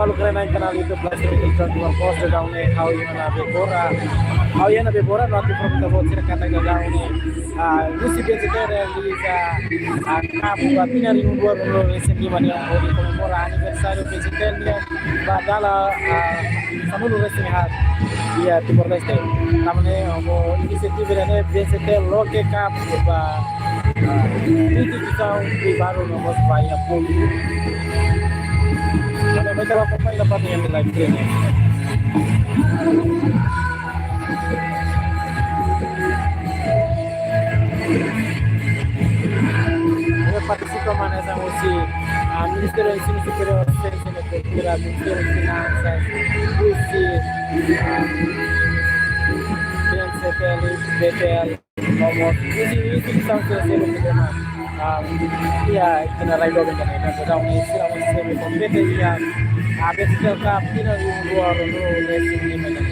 Palu keren ang kanal YouTube plus YouTube dua post daw ni how yana bebora no ati from the boat kata daw ni Lucy Benzetere Lisa kapu atina ring dua no recently mani ang hodi komemora aniversario Benzetere badala samulu wrestling hat dia Timor Leste namanya mo inisiatif ini Benzetere loke kapu ba itu kita di baru nomor banyak pun ada beberapa pemain dapat yang live stream. Participan essa música Ministério do Ensino Superior, Ciência e Cultura, Ministério das Finanças, UCI, BNCTL, BTL, Momos, isso são os programas. Ia kena raih doang kan, dan sedang istilah muslim kompeten yang habis kelkap tidak luar racing ni mana.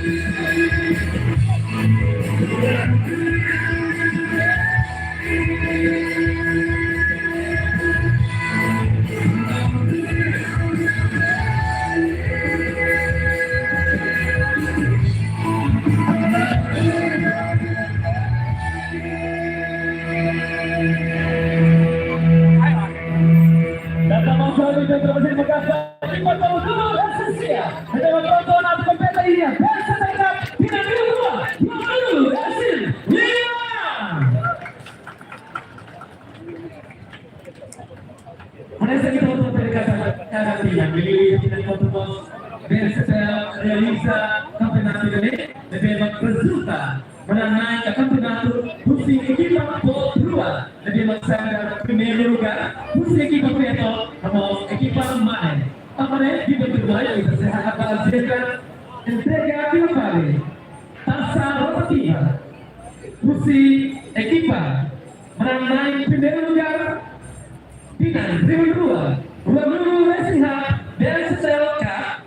Realiza campeonato ini lebih resulta menang campeonato fungsi equipa Boa lebih maksudnya primeiro lugar fungsi equipa Peto como equipa Mane apare di berbagai sehat hasilkan entrega kembali tasa rotativa fungsi equipa menang primeiro lugar dengan Rio 2 Racing Hub dan Setelka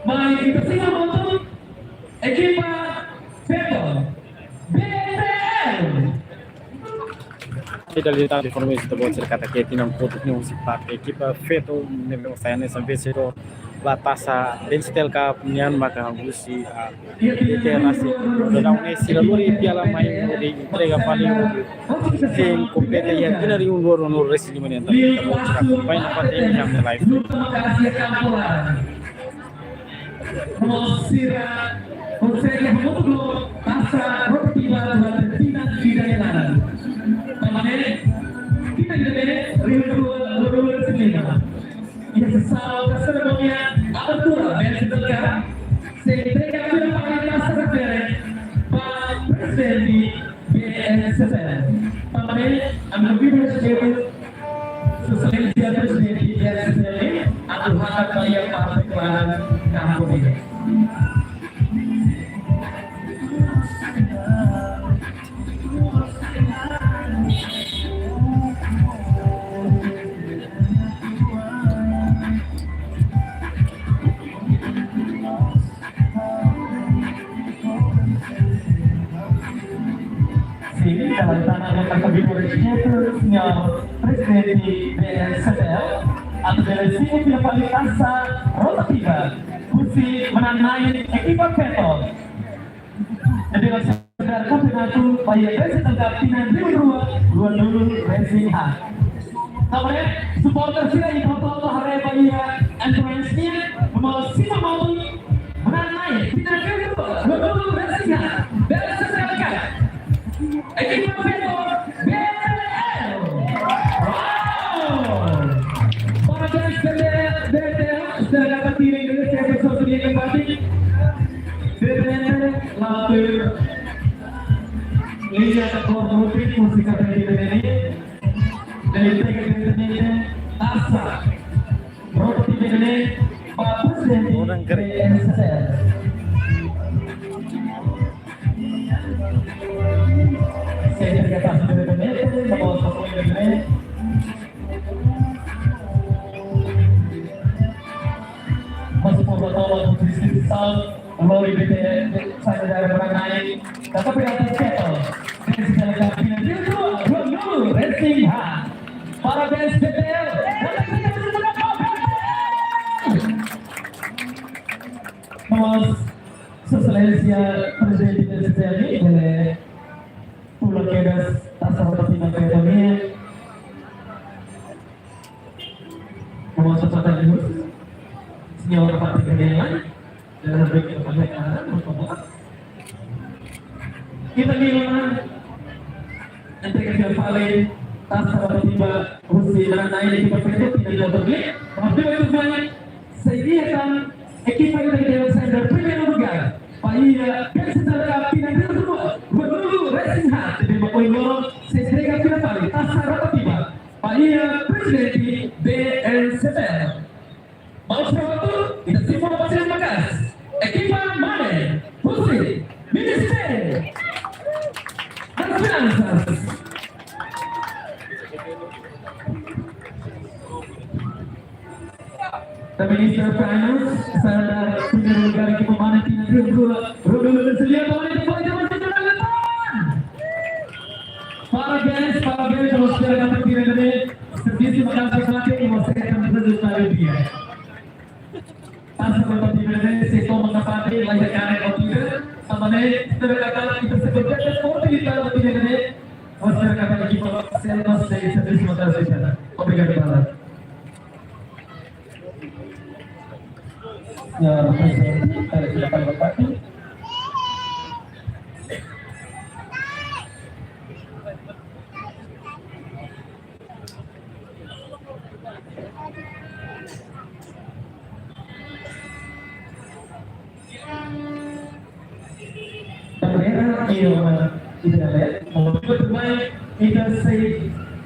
mai bersama untuk equipa Peto BTL. Kita lihat informasi tersebut cerita kita tinang foto ni musik pak equipa Peto memang saya ni sampai situ batasa Benzetere ka punyan maka gusi BTL nasi dalam ni silaluri piala main di entrega paling tim kompeten yang tidak diundur nur resi mana yang terlihat main apa ini yang live. Mosira consegue muito passa rotativa durante final de nada. Tamane kita jadi Rio Cinema. Ia sesal ceremonia apertura Benzetere se entrega pela paginação da Pak Presiden BNCTL. Tamane ang viewers table selain dia Presiden BNCTL atau hak bayar partikulan kampung ini. Sini dalam tanah yang terbiburnya Presiden BNCTL atau seleksi kualitasnya rotativa kursi menandai equipa Peto jadi sekedar campeonato Bahia Benzetere final Rio 2 Racing Hub. Kemudian supporter sila ipotong hari Bahia entrance-nya membawa Sima Maui menandai final Rio 2 Racing Hub dan setelka equipa Peto BTL. Para fans BTL sudah dapat diri Indonesia episode ini kembali. BTL lalu lihat musik musik dari ini dari BTL Asa roti ini bagus dari BTL. Saya terkata BTL sama sosok BTL. Masih membawa distribusi melalui BTL saya dari Merangai dapat berarti Peto dari segala kabinet Rio Racing Hub para fans BTL presidente del CCAG, de Pulau Kedas, Tasa Pertimbangan Keekonomian, Nomor Sepatan Lurus, Senyawa Partai Keadilan, dan Republik Kebangsaan Nusantara. Kita gimana? Integrasi Valley, Tasa Pertimbangan Rusia dan lain di Perpetut tidak dilakukan. Tapi itu banyak. Sediakan equipa yang dewasa dan primeiro lugar. Bahia, Pensidara, Pinagel kedua, Menulu Racing Heart, dari Bakoino, Sediakan Pinapali, Tasa Rotativa, Bahia, Presidente BNCP. Mau waktu, kita semua pasien Magas, equipa Mane, Putri, Minister, dan Finanzas. Minister of Finance, Sarada Primeiro lugar aqui para Mana Pinagel kedua, Rodolfo Bersedia, parabéns kalau sudah dapat piramide. Terima kasih banyak yang saya akan resultado dia. Tasa piramide se toma kapati lagi kane kotiga, samane terkadang kita sebutkan seperti di dalam piramide. Masyarakat kita selama saya terima kasih. Obrigado banget. Ya, saya silakan Bapak.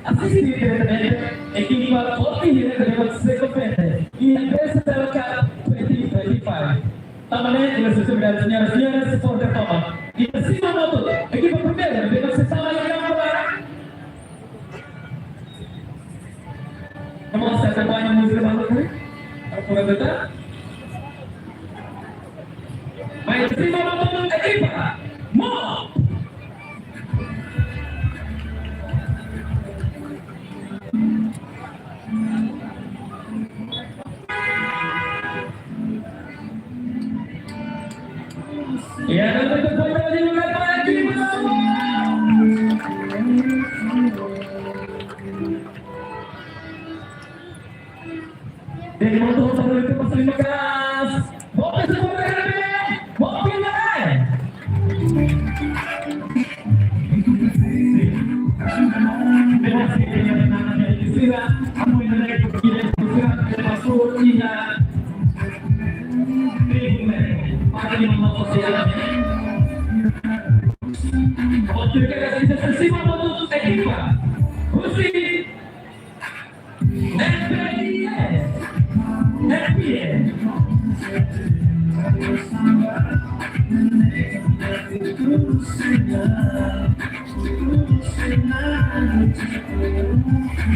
Assistir diretamente equipa Otihira lewat sequência e empresa da Cup 2025. Tamannya dengan sesudah senyara-senyara supporter Toma. Di Persima Moto, equipa primeira dengan sesama yang berlarang. Namun saya terbanyak musik balik ni. Aku berkata. Baik, Persima Moto equipa Mo. Ya, dan tetap lagi lagi. Dari motor sampai ke pasir Magas, mobil semua berhenti, mobil naik. Berhasil dengan namanya Isira, kamu yang naik begini Isira termasuk Ina. Pagi memang sosial. Waktu kita bisa bersama untuk ekipa, Husi, FPS,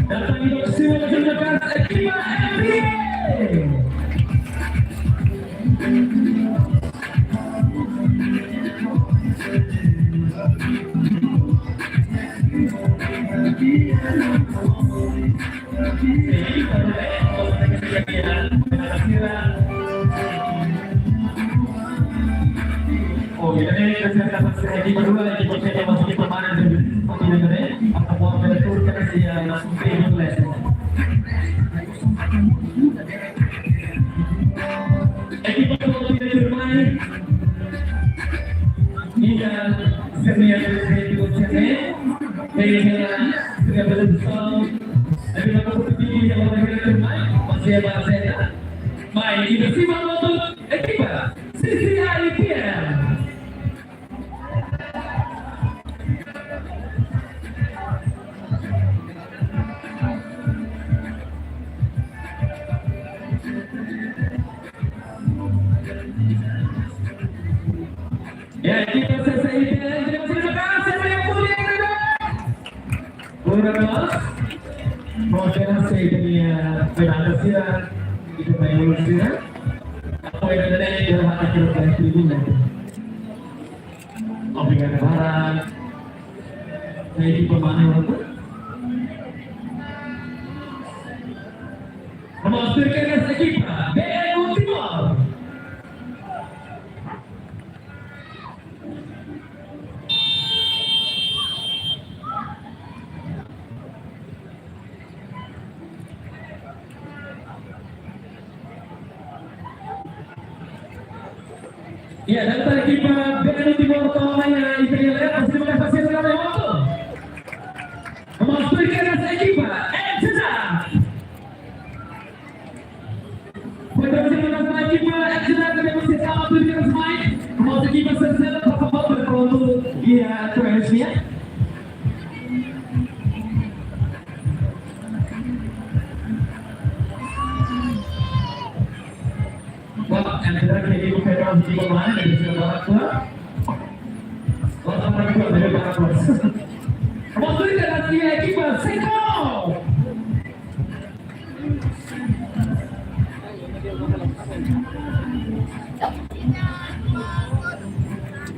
datang untuk semua jemaah ekipa FPS. Oh, ini kita dapat lagi berdua lagi kita masuk kemarin ini apa mau betul kan dia langsung payment lesson. Equipa todo tidak bermain. Hingga senior itu senior, hingga sudah berusaha. Tapi kalau begini yang orang bermain masih ada. Main di Persima Moto equipa CCIPM. Ya, kita selesai. Terima kasih banyak mulia juga. Udah mau selesai dengan penandasan itu main apa yang ada di dalam hati kita tribun. Obrigado barang. Saya di pemain itu. Memastikan ekipa BNU Timor. Ya, dan tadi kiper BNI Timur Tengahnya Italia masih mendapat serangan waktu. Memasuki rasa kiper Ejena. Federasi Menang kiper Ejena tidak masih sama tuh di atas main. Memasuki kiper Sensel terkembang berpeluru dia Kroasia. Wah, yang terakhir di federasi pemain dari sebelah tua. Orang tua dari para bos. Waktu itu adalah kiper Seko.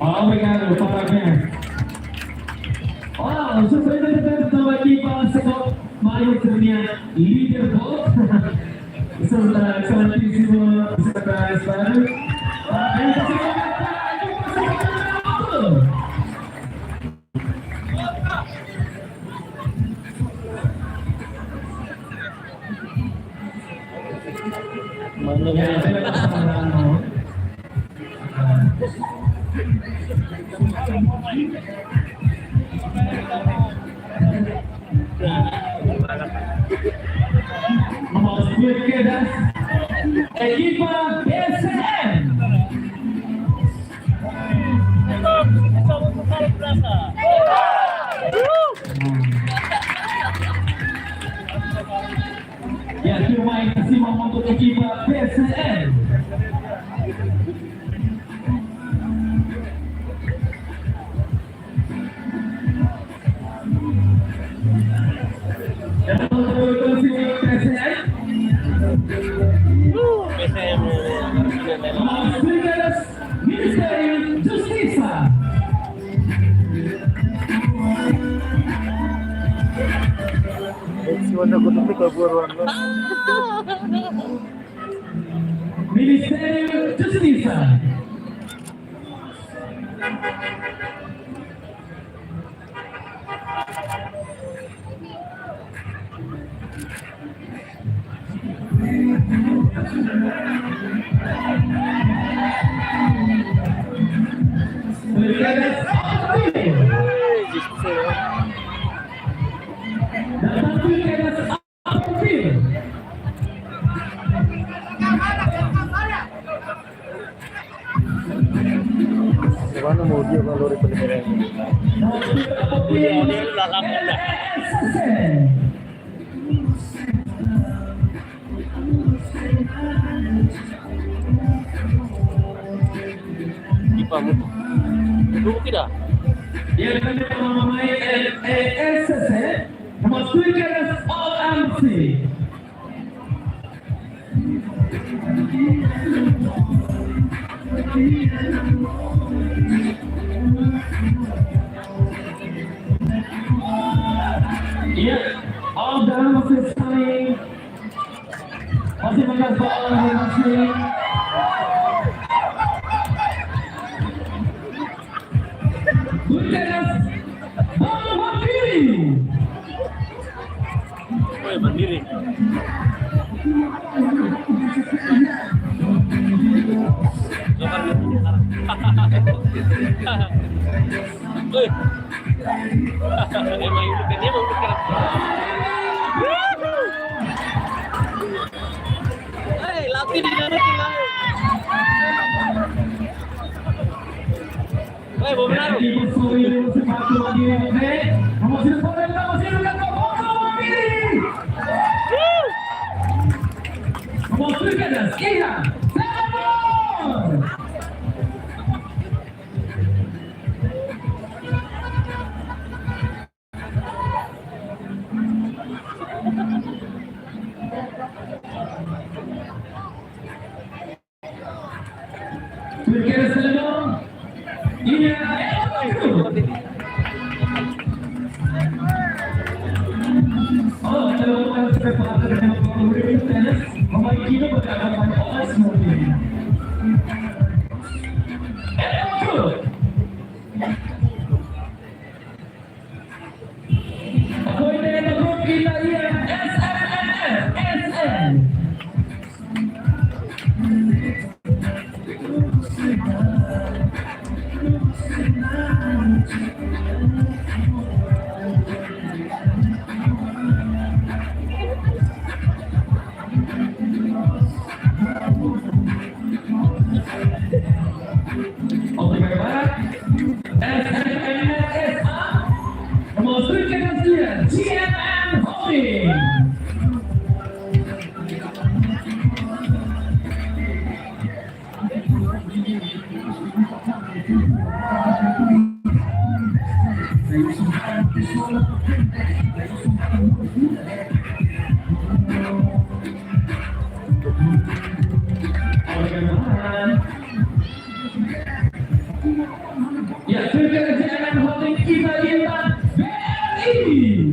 Obrigado, parabéns. Oh, surpresa bersama kiper Seko. Mario Cernia, leaderboard. Excelentíssimo secretário Estado. Equipa BSM. Ya, cuma kasih untuk equipa BSM. Dan untuk BSM. Ministério Justiça. Ministério Justiça. Mana mau dia kalau di penjara? Dia belakang ada. Ipamu. Dulu tidak. Dia akan memainkan ESS memasuki OMC. Iya, all dalam masih saling masih mengas soal masih. Mandiri. Latih di sana tinggal. Benar. Vamos a ver qué nos dice GMM Holding. Ya, sudah GMM Holding kita lihat BRI.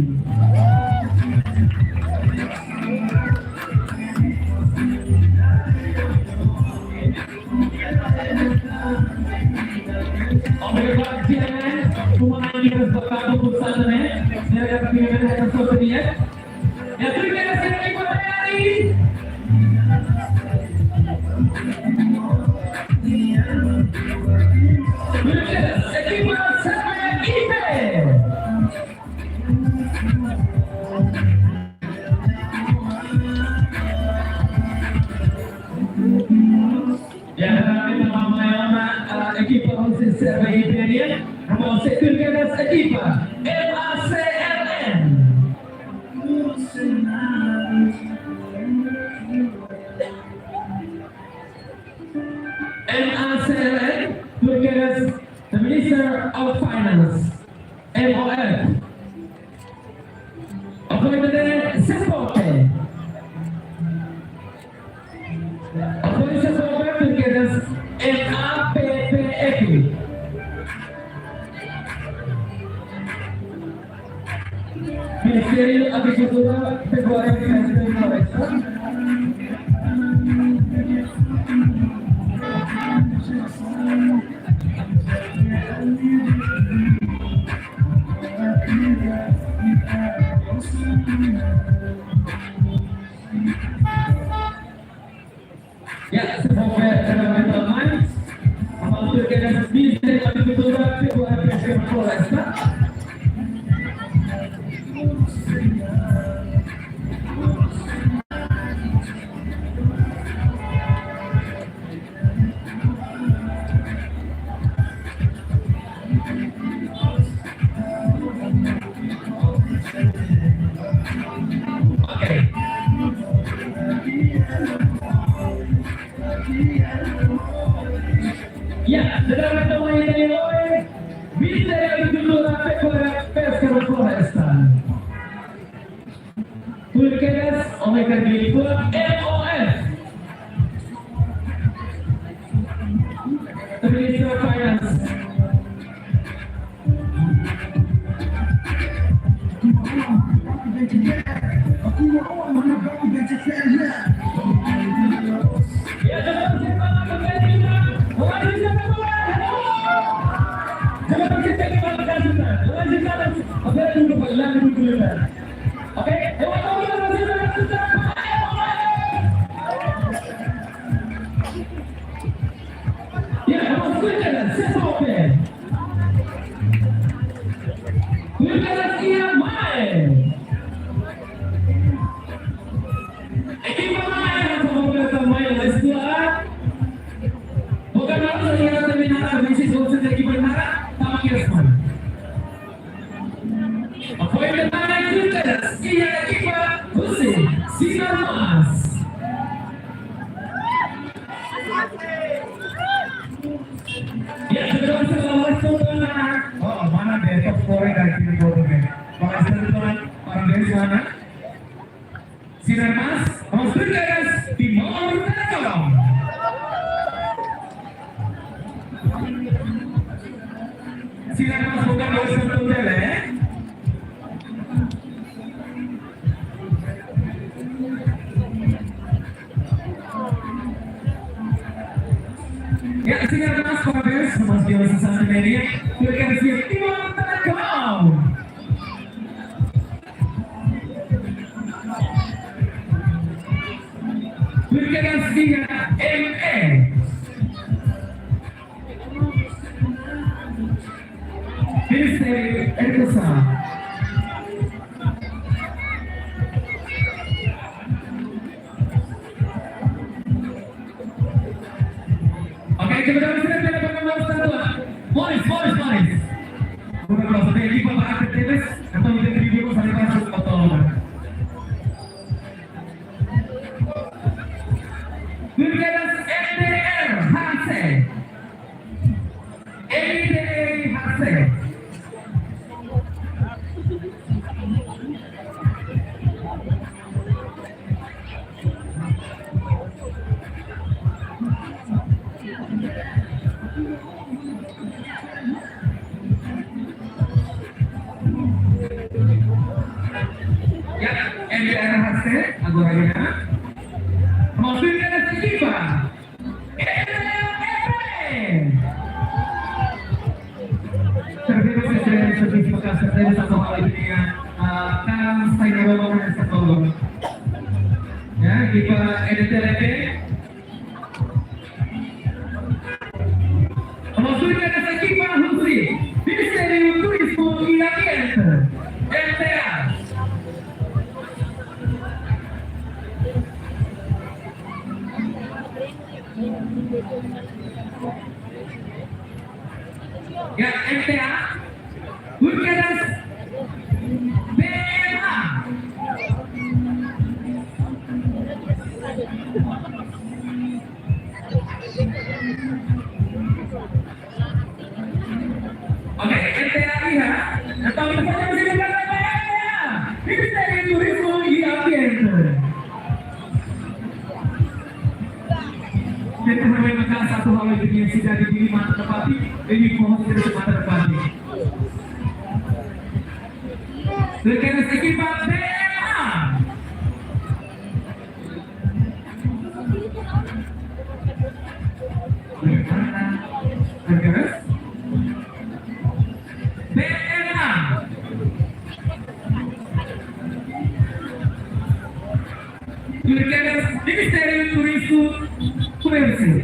Vamos a seguir las equipas MACLN. MACLN, Turkish, the Minister of Finance, MOF. Okoyede Sesoke. Okoyede Sesoke, Turkish, MAPPF. Ministerio Agricultura, Pecuaria y Forestera. Ya, semoga teman-teman memasuki Ministerio Agricultura, Pecuaria y Forestera. Ya, dalam temuan ini oleh Ministerio Agricultura, Pecuaria, Pesca dan Foresta. Turkish Omega Group MOF. The Minister of Finance. Ya, señor más jóvenes, más bien a Santa María, yo quiero decir, Timón Telecom. Turkish ME. Ministeri Ekonomi. Kemudian sudah ada nomor 1. Boris. Bukan equipa para Teles, NPRHC Agoragena. Vamos ver essa equipa. Terima kasih servisi Makassar dari satu hal ini dengan Kang Sainero dan Satolo. Ya, equipa NTLP. Vamos ver essa equipa Husi. Ministério Turismo e Ambiente. MTA. Ya, MTA Burkeras BMA. Oke, MTA ya. Atau kita masih menggunakan MTA. Ministério Turismo e Ambiente. Kita menemukan satu hal yang sudah dipilih mata tepati, ini pohon tidak mata tepati. Dengan ekipa BMA. Terus BMA. Dengan Ministério Turismo Komersil.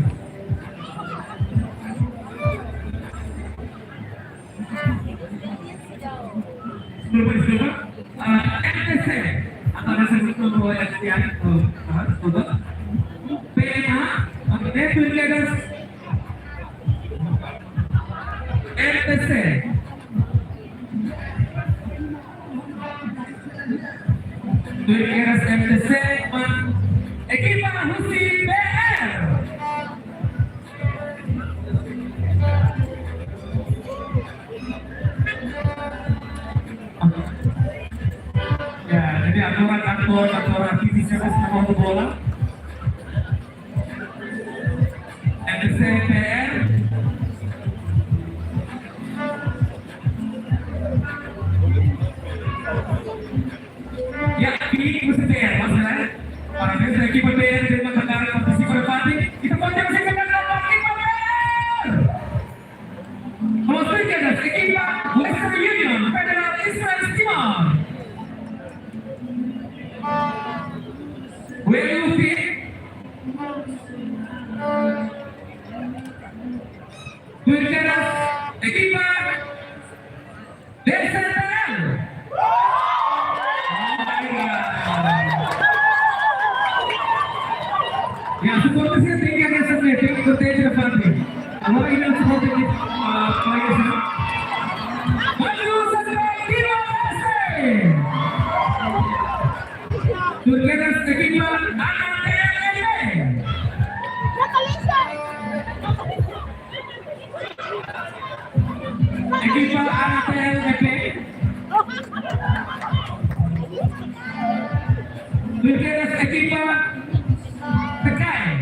MTC atau disebut oleh STI PMA atau Network MTC Tulikas MTC ekipa Husi BR. Ya, jadi aturan fisik sama bola. MTC BR. Ya, ini Husi BR, masalah. Para desa equipa BR dengan negara kompetisi berpati, kita pasti masih akan dapat equipa BR. Vamos ver que las equipa Western Union Federal Israel Timor. WUFI Burkeras equipa Desa Teral. Ya, supporternya tinggi akan sebenarnya bertanya Fadli. Ahora ini supporter di pagi sana. Maju saja Kilo Ese. Burkeras ekipa ATLP. Ekipa ATLP. Burkeras ekipa Tekai.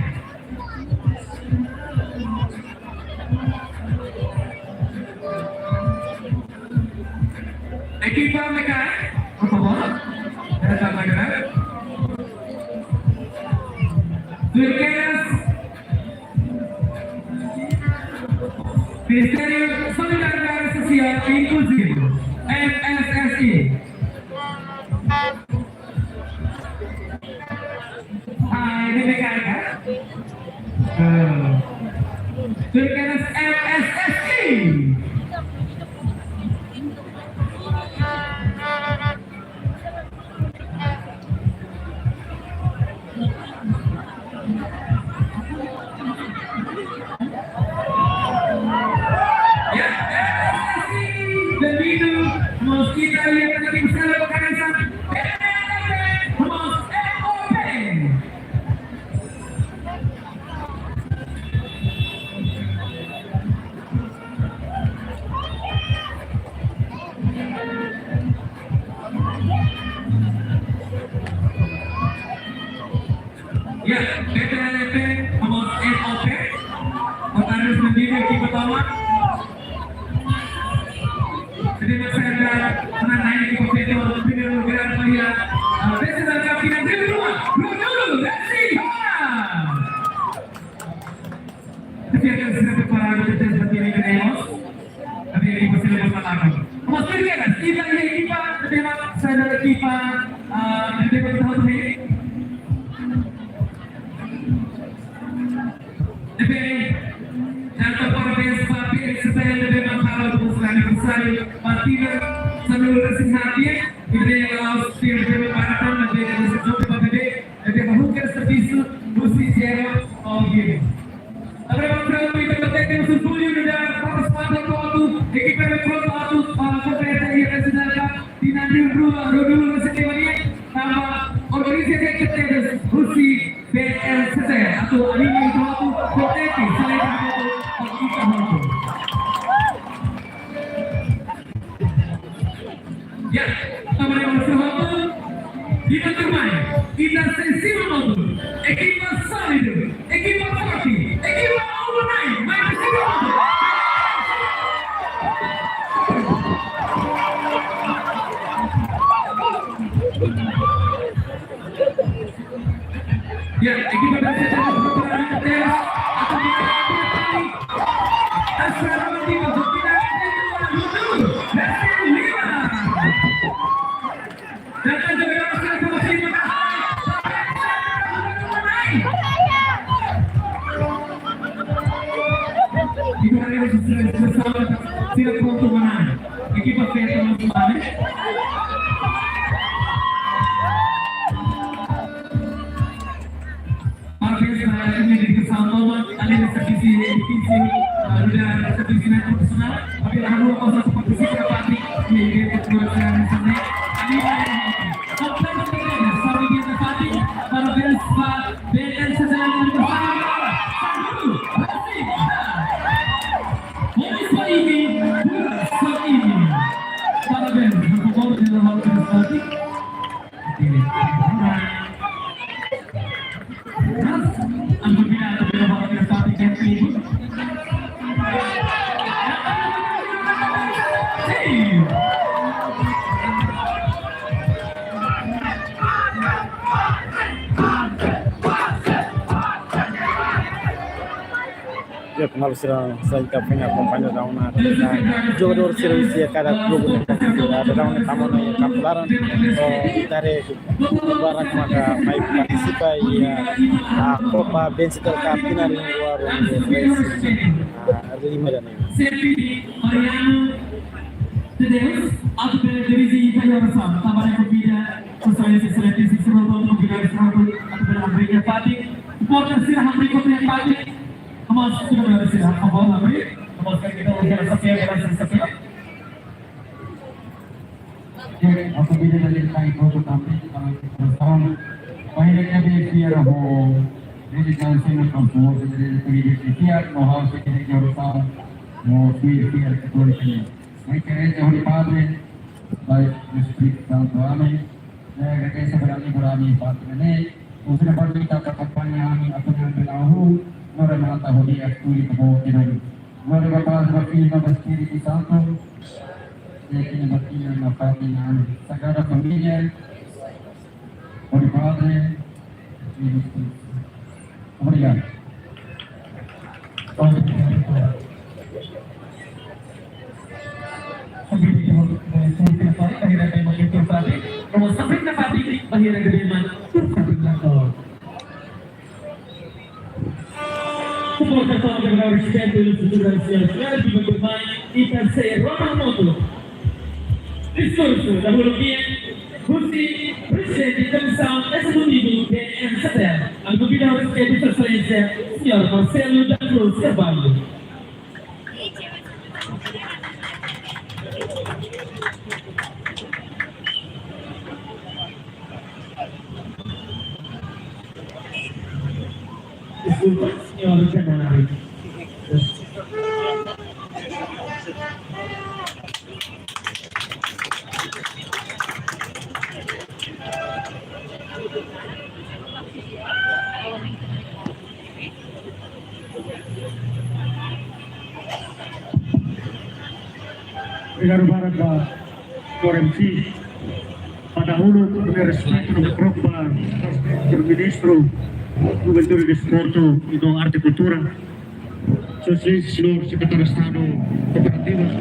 Equipa Tekai, por favor. Datang negara. Burkeras Ministério Solidariedade Social e Inclusivo MSSI. Ini Tekai kan? Burkeras MSSI. Ya, MSSI debido mosquita yang tadi bisa lakukan Ya, DPLP nomor MOP harus menjadi ekipa pertama. Jadi saya akan mengenai ekipa itu untuk video terima saudara Kipa dari tahun ini. Dan kepada Spapi setelah lebih masalah untuk selain bersari Martina sambil bersihatir ini laos tim dari Paratan lebih dari sejauh PBB lebih menghukir servisu musik zero gini. Tapi masalah itu bertekad sempurna dan proses pada waktu ekip waktu seperti yang sedangkan dinanti dulu setiap nama organisasi ketegas musik BN setelah atau anime itu waktu proteksi selain ya, sama dengan sesuatu kita bermain, kita sesi menonton, ekipa solid, ekipa forti, ekipa overnight, main sesi menonton. Ya, ekipa dari sesi menonton tes atau asal tiba kita datang dari asal sama tim kita harus bersama tidak perlu menang ekipa kita teman-teman ini bersama ada divisi dan divisi profesional tapi lalu apa seperti siapa di kejuaraan sana ini sampai kita tadi para bersama BN sedang bersama ini para bersama dalam hal seperti ini Ya, kembali saya punya kompanya daun jogador serius ya kada clube ada daun tamu yang kapularan dari barat maka mai participa ya Copa Bensitel Cup final yang luar ada 5 dan atau divisi Italiano sama dengan bida sesuai sesuai sesuatu pembinaan sesuatu atau berbeda padi supporter sirah berikut yang padi Mas sudah berhasil apa namanya? Mas kita organisasi organisasi. Jadi apabila dari kai foto kami tahun akhirnya dia ho jadi kan sini kampus dari pendidikan know-how sekali jurusan mau pilih kepolisian. Mereka jauh padre baik distrik dan kami mereka sebenarnya berani partner untuk berita kampanye atau yang berlaku Mora mata hodi asturi kebawa kiri. Mora bapak wakil mabastiri di santo. Yakin wakil mapati na sagara pamilya. Mori padre. Obrigado. Sampai na pati bahira geriman. Supporter para o schedule presidencial de bermain e terceiro Romamoto. Discurso da Bolívia, Husi, presidente da Comissão Executiva BN Satel, a convidar o schedule de transferência, Sr. Marcelo da Cruz Carvalho. Desculpa, senhor Canari. Negara Barat Koremsi pada hulu respeito no Copa Ministro Gubernador de Esporte e do Arte e Cultura, senhor Secretário de Estado Cooperativos,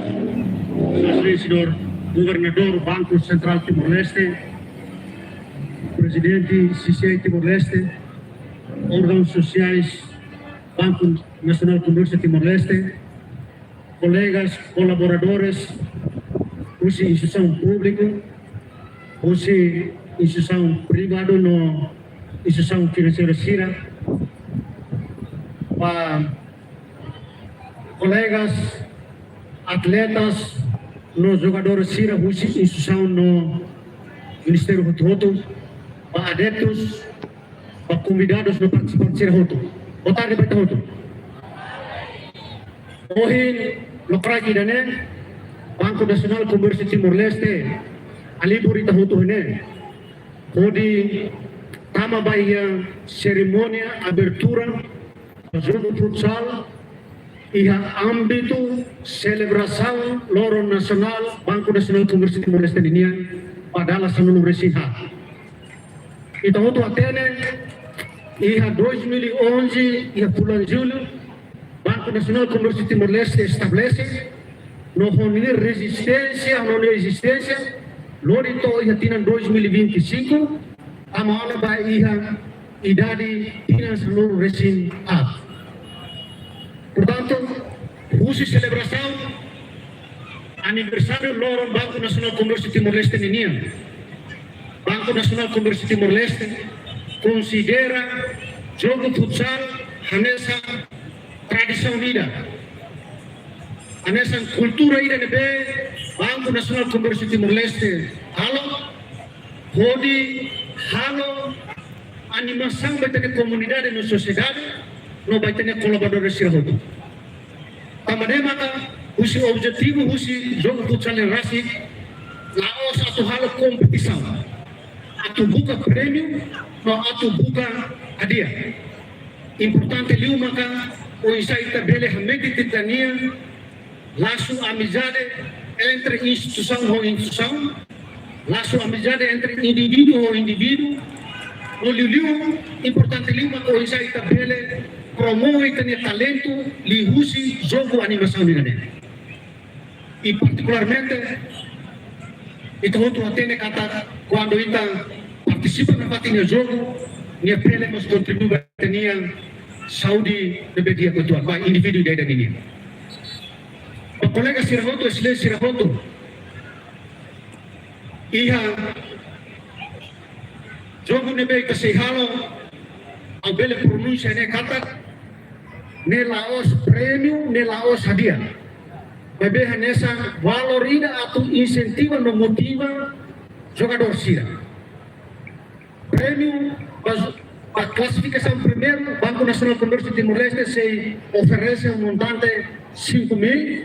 senhor governador do Banco Central Timor-Leste, presidente CCI Timor-Leste, órgãos sociais, Banco Nacional Comércio Timor-Leste, colegas, colaboradores, usi instituição pública, usi instituição privada, no instituição financeira Sira, colegas, atletas, nos jogadores Sira, usi instituição no Ministério Roto, adeptos, convidados no participantes Sira Roto. Boa tarde, Baita Roto. Hoje, Lokrai Dane, Banco Nacional Comércio Timor-Leste, ali Burita Roto Hene, onde tama baia cerimônia abertura do jogo futsal e a âmbito celebração Loro Nacional Banco Nacional Comércio Timor-Leste Ninian padala sanunu resiha. Então, o Atene, e a 2011, e a bulan julho, Banco Nacional Comércio Timor-Leste estabelece no reunir resistência, não resistência, lorito e a tina 2025, a maana ba iha idade tina sanunu resin a. Portanto, usi celebração aniversário Loro Banco Nacional Comércio Timor-Leste Ninian. Banco Nacional Comércio Timor-Leste considera jogo futsal hanesa tradição ida, hanesa cultura ida nebe Banco Nacional Comércio Timor-Leste halo, hodi halo animação vai ter comunidade na sociedade, não vai ter colaboradores sirhodo. Tamane maka usi objetivo usi jogo futsal rasi laos atau halo kompetisi. Atau buka prêmio, no atau buka hadiah. Importante liu maka o isai tabele hamedi titania laço amizade entre instituição ou instituição, laço amizade entre indivíduo ou indivíduo. O liu importante liu maka o isai tabele promove tanya talento lihusi jogo animação nilane. E particularmente itu untuk Atene kata quando kita participa na patinha jogo, nia pele mas contribuir tenia Saudi de dia ketua, ba individu da ini. O colega Sirahoto, Sile Sirahoto, iha jogo nebe kasi halo, au bele pronuncia ne kata, ne laos prêmio, ne laos hadiah. Bebe hanesa valorida atau insentiva no motiva jogador Sira. Prêmio para classificação primeiro, Banco Nacional Comércio Timor-Leste se oferece montante 5.000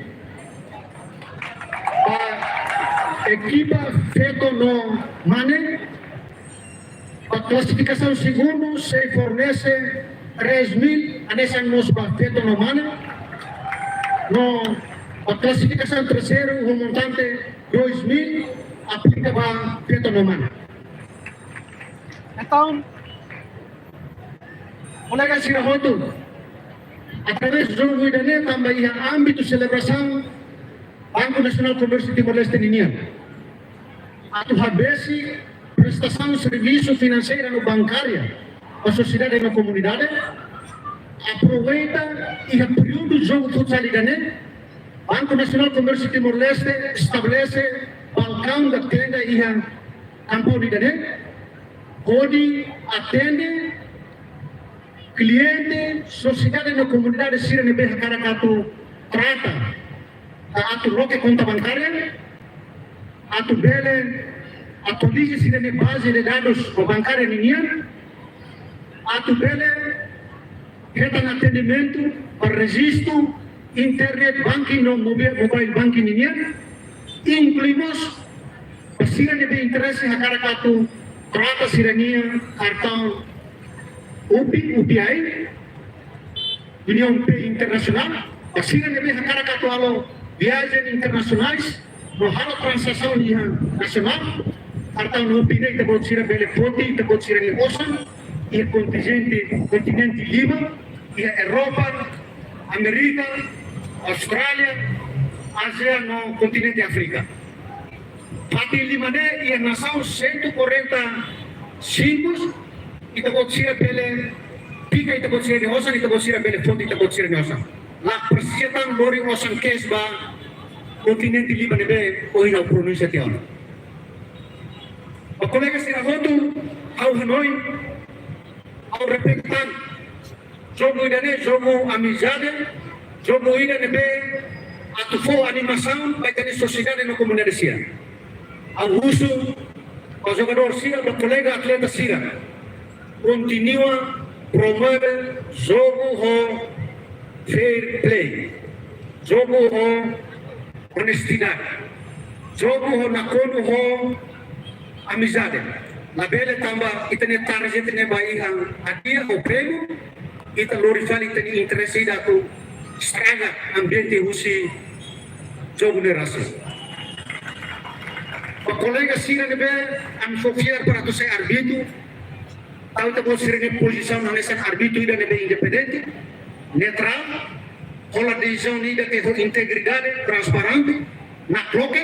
para equipa feito no Mane. Para classificação segundo se fornece 3.000 anessa nos feito no Mane. No a classificação terceiro, o montante 2.000 aplica para feito no Mane. Então, colega Sirahoto, através do jogo idane também a âmbito de celebração Banco Nacional Comércio Timor-Leste Ninian. Atu habesi prestação de serviço financeiro no bancária, a sociedade e na comunidade, aproveita e a período do jogo futsal idane, Banco Nacional Comércio Timor-Leste estabelece balcão da tenda e a campo idane, onde atende cliente, sociedade na comunidade Sira nebe cara katu trata, atu loke conta bancária, atu bele, atu lige Sira ne base de dados bancária Ninian, atu bele, retan atendimento para registro, internet banking no mobile banking Ninian, incluímos Sira nebe interesse a cara katu trata Sirania cartão UPI, União Internacional, a Sira nebe a cara katu alo viagens internacionais, no halo transação nacional, cartão UPI ne tebot Sira bele poti, tebot Sira ne ocean, e continente Lima, e Europa, América, Austrália, Ásia no continente África. Pati limane ia nação 140 simbos ita botsira pele pika ita botsira ni osan ita botsira pele fonte ita botsira ni osan. La persiatan lori osan kesba kontinente limane be oina pronuncia tiana. O colega Siragoto au Hanoi au repetan jogo idane jogo amizade jogo idane be atufo animação vai ter sociedade na comunidade sia. Ao uso o jogador sia, o colega atleta sia continua promover jogo o fair play, jogo o honestidade, jogo o nakono o amizade. Na bela tamba itane target ne baihan adia o prêmio ita glorificar itane interesse da tu estraga ambiente usi jogo de raça. O colega Sira nebe am sofia para tu ser arbitro, tal tabo Sira ne posição na nessa arbitro ida nebe independente, neutral, com a decisão ida que for integridade, transparente, na cloque,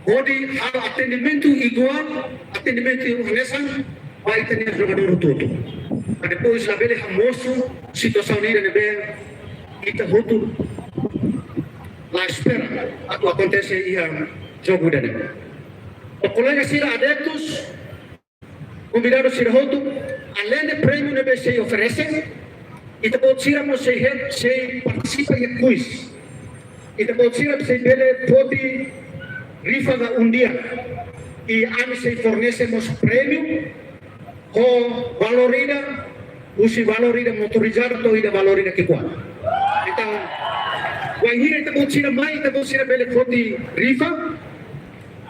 onde há atendimento igual, atendimento honesto, vai ter jogador todo. Depois lá bele famoso situação ida nebe ita hutu la espera atau acontece ia jogo dele. O colega Sira adeptos convidados Sira Hoto, além de prêmio que se oferece, e depois Sira se participa em quiz. E depois Sira se bele pode rifa dia e a se fornecemos prêmio o valorida, usi valorida motorizado e da valorida que qual. Então Wahira ita botsira mai ita botsira bele foti rifa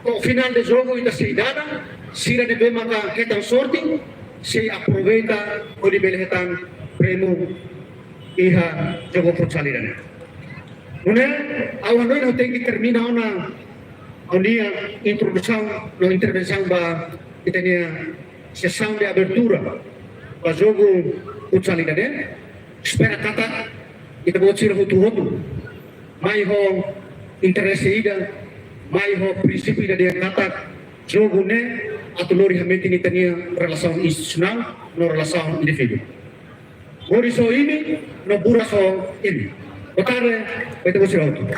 o final de jogo ita seidada sira de bema ka hetan sorting se aproveita o de bele hetan prêmio iha jogo futsalirana. Una awan no tem que termina una introdução na intervenção ba itania sessão de abertura ba jogo futsalirana. Espera kata ita botsira hutu mai ho interesse ida, mai ho prinsipio ida dia kata jogo ne atau lori hameti ni tania relação institusional no relação individu. Mori so ini no bura so ini. Otare vai ter você outro.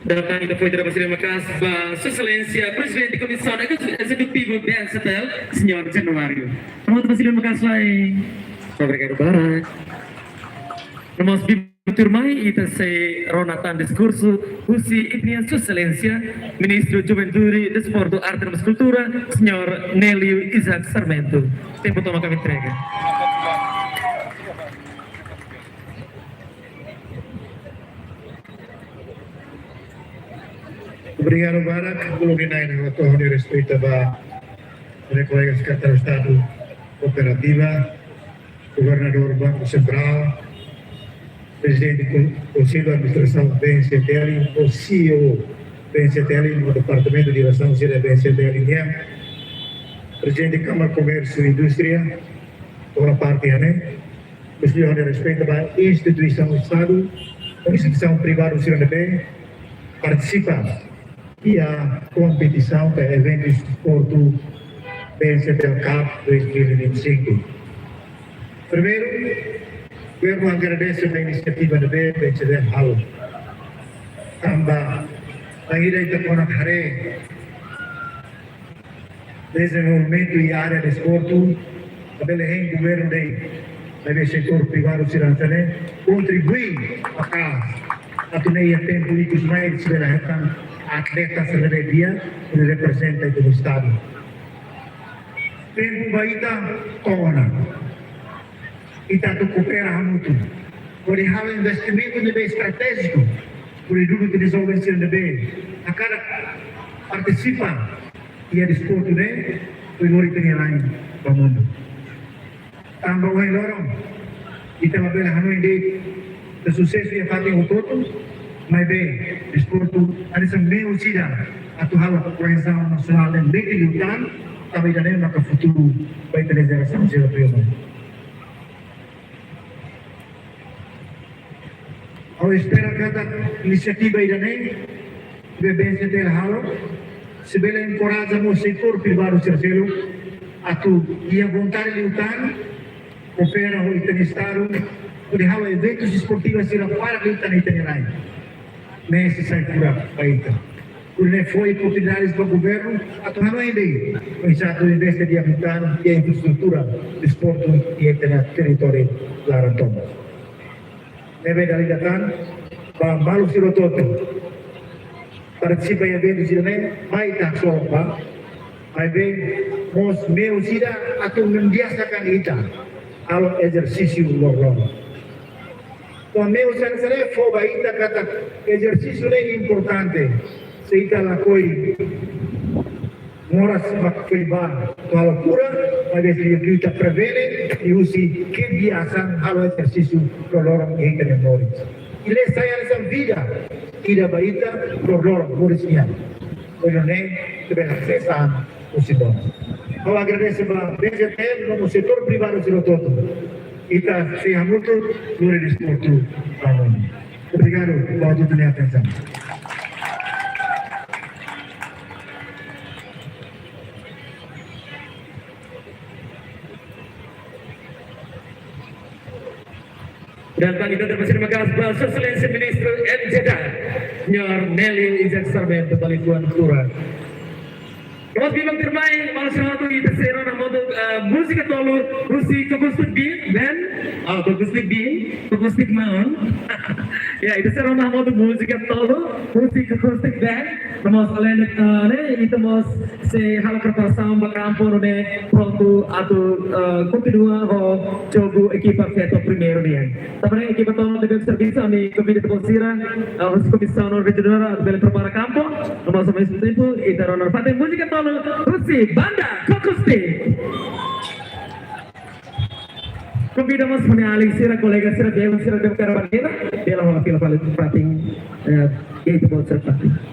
Dalam kita foi terima kasih Pak Sua Excelência Presidente Comissão Executiva BNCTL, Senhor Januário. Terima kasih. Obrigado Barak. Nós turmai ita se ronatan discurso usi itnia Sua Excelência Ministro Juventude, Desporto, Arte e Cultura, Senhor Nélio Isaac Sarmento. Tempo toma kami entrega. Obrigado, Barak. Coloquei na tua respeito a colega secretário de Estado Cooperativa, governador do Banco Central, presidente do Conselho de Administração do BNCTL, o CEO do BNCTL no Departamento de Direção da BNCTL, presidente da Câmara de Comércio e Indústria, toda a parte, né? Os senhores de respeito à instituição do Estado, a instituição privada do CNB, participa e a competição para eventos de esporte BNCTL Cup 2025. Primeiro, eu agradeço a iniciativa da BNCTL Hall. Também, a ideia de Conakry, desenvolvimento e área de esporte, a Belém, governo do setor privado cirantane, contribui para a torneia tempo políticos mais de atletas de dia que representa o Estado. Tempo baita tona. Ita tu coopera muito. Por hal investimento de estratégico, por dulu que desenvolvimento de bem. A cada participa e a desporto né, foi nori lain do mundo. Tambah wahai lorong, kita mabela hanoi de sucesso e fato em todo, mas bem, desporto, ada sembilan usida atau hal coesão nasional dan bem lutan, kami dan maka futuro vai ter geração de europeu. Ao espera cada iniciativa irane, bem se ter halo, se bem encoraja o setor privado terceiro, a tu ia vontade de lutar, opera o Estado, o de halo eventos esportivos será para a luta itinerária. Necessário para a ita. Porque foi oportunidades para o governo, a tu não ainda, o Estado investe de habitar e a infraestrutura de esporte e território da Rantoma. Neve daligatan, malu siro toto. Participa em eventos também, vai tak sopa, vai bem, mos meu sida atau membiasakan kita kalau exercício lor. Então meu sensei foi baita kata exercício é importante. Se kita lakoi moras bakriban, kalau kurang, ada kita prevene e usi kebiasaan hal exercício lorong yang kita moris. Ile saya nessa vida tidak baita lorong morisnya. Olha nem tiver acesso a usibon. Eu agradeço para BGT no setor privado de todo. Ita seja muito no desporto. Obrigado por toda a atenção. Dan bagi kita terima kasih Bapak Excellency Minister NJDA Nyor Nelly Izak Sarben kembali Tuan Kelurahan. Mas bilang terbaik malah satu itu serana motor musik tolu musik akustik bin dan akustik bin akustik maun ya itu serana motor musik tolu musik akustik band mas kalian itu mas se hal pertama bakampun ne pronto atau continua ho jogo equipa feto primeiro nih tapi equipa tolu dengan serviço ni komite posira os comissão regional bela prepara campo mas ao mesmo tempo itu runner fate música tolu Rusi Banda Kokustik. Convidamos a Alexira, colega Sira Deus, Sira Deus Carabanera, pela fila para o pratinho, e aí tu pode ser pratinho.